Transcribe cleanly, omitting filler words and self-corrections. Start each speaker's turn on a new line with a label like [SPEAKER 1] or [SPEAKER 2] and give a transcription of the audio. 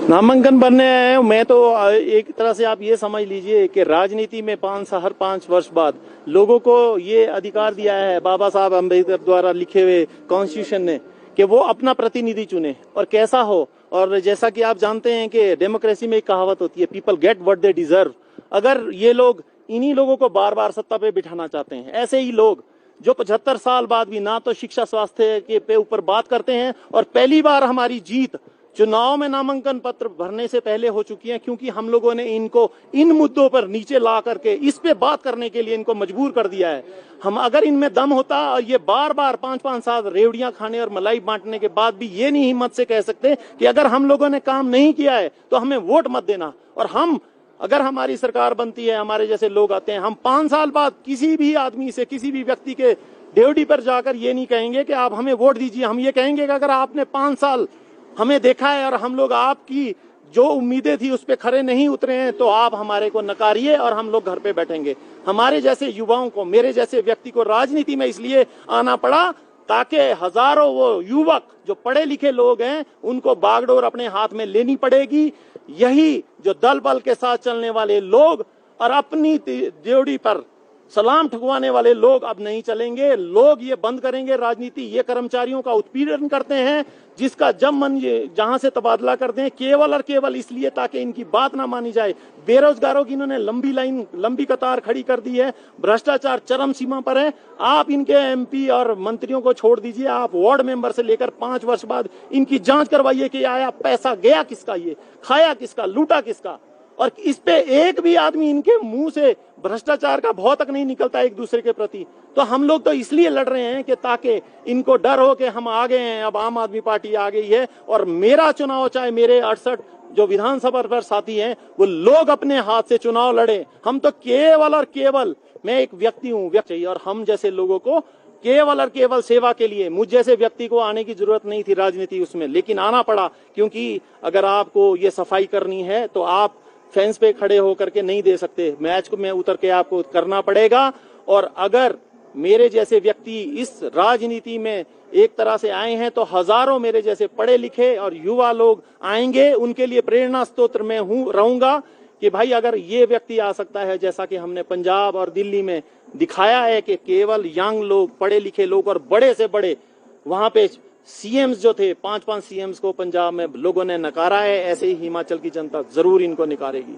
[SPEAKER 1] नामांकन बनने आए हैं। मैं तो एक तरह से आप ये समझ लीजिए कि राजनीति में हर 5 वर्ष बाद लोगों को ये अधिकार दिया है बाबा साहब अम्बेडकर द्वारा लिखे हुए कॉन्स्टिट्यूशन ने कि वो अपना प्रतिनिधि चुने और कैसा हो। और जैसा कि आप जानते हैं कि डेमोक्रेसी में एक कहावत होती है, people get what they deserve. अगर ये लोग इन्हीं लोगों को बार बार सत्ता पे बिठाना चाहते हैं, ऐसे ही लोग जो 75 साल बाद भी ना तो शिक्षा स्वास्थ्य के पे ऊपर बात करते हैं, और पहली बार हमारी जीत चुनाव में नामांकन पत्र भरने से पहले हो चुकी है, क्योंकि हम लोगों ने इनको इन मुद्दों पर नीचे ला करके इस पे बात करने के लिए इनको मजबूर कर दिया है। हम अगर इनमें दम होता और ये बार बार 5-5 साल रेवड़ियां खाने और मलाई बांटने के बाद भी ये नहीं हिम्मत से कह सकते कि अगर हम लोगों ने काम नहीं किया है तो हमें वोट मत देना। और हम अगर हमारी सरकार बनती है, हमारे जैसे लोग आते हैं, हम 5 साल बाद किसी भी आदमी से, किसी भी व्यक्ति के ड्योढ़ी पर जाकर ये नहीं कहेंगे कि आप हमें वोट दीजिए। हम ये कहेंगे कि अगर आपने 5 साल हमें देखा है और हम लोग आपकी जो उम्मीदें थी उस पे खरे नहीं उतरे हैं, तो आप हमारे को नकारिए और हम लोग घर पे बैठेंगे। हमारे जैसे युवाओं को, मेरे जैसे व्यक्ति को राजनीति में इसलिए आना पड़ा ताकि हजारों वो युवक जो पढ़े लिखे लोग हैं उनको बागडोर अपने हाथ में लेनी पड़ेगी। यही जो दल बल के साथ चलने वाले लोग और अपनी ड्योढ़ी पर सलाम ठुकवाने वाले लोग अब नहीं चलेंगे। लोग ये बंद करेंगे राजनीति। ये कर्मचारियों का उत्पीड़न करते हैं, जिसका जब मन जहां से तबादला करते हैं केवल और केवल इसलिए ताकि इनकी बात ना मानी जाए। बेरोजगारों की इन्होंने लंबी कतार खड़ी कर दी है। भ्रष्टाचार चरम सीमा पर है। आप इनके एमपी और मंत्रियों को छोड़ दीजिए, आप वार्ड मेंबर से लेकर 5 वर्ष बाद इनकी जांच करवाइए कि आया पैसा गया किसका, ये खाया किसका, लूटा किसका। और इस पे एक भी आदमी इनके मुंह से भ्रष्टाचार का भौ तक नहीं निकलता एक दूसरे के प्रति। तो हम लोग तो इसलिए लड़ रहे हैं कि ताकि इनको डर हो कि हम आ गए हैं, अब आम आदमी पार्टी आ गई है और मेरा चुनाव, चाहे मेरे 68 जो विधानसभा पर साथी हैं वो लोग अपने हाथ से चुनाव लड़े। हम तो केवल और केवल, मैं एक व्यक्ति हूँ, व्यक्ति, और हम जैसे लोगों को केवल और केवल सेवा के लिए, मुझ जैसे व्यक्ति को आने की जरूरत नहीं थी राजनीति उसमें, लेकिन आना पड़ा। क्योंकि अगर आपको ये सफाई करनी है तो आप फेंस पे खड़े होकर के नहीं दे सकते, मैच में उतर के आपको करना पड़ेगा। और अगर मेरे जैसे व्यक्ति इस राजनीति में एक तरह से आए हैं तो हजारों मेरे जैसे पढ़े लिखे और युवा लोग आएंगे, उनके लिए प्रेरणा स्रोत मैं रहूंगा कि भाई अगर ये व्यक्ति आ सकता है, जैसा कि हमने पंजाब और दिल्ली में दिखाया है कि केवल यंग लोग, पढ़े लिखे लोग और बड़े से बड़े, वहां पे सीएम्स जो थे 5-5 सीएम्स को पंजाब में लोगों ने नकारा है, ऐसे ही हिमाचल की जनता जरूर इनको नकारेगी।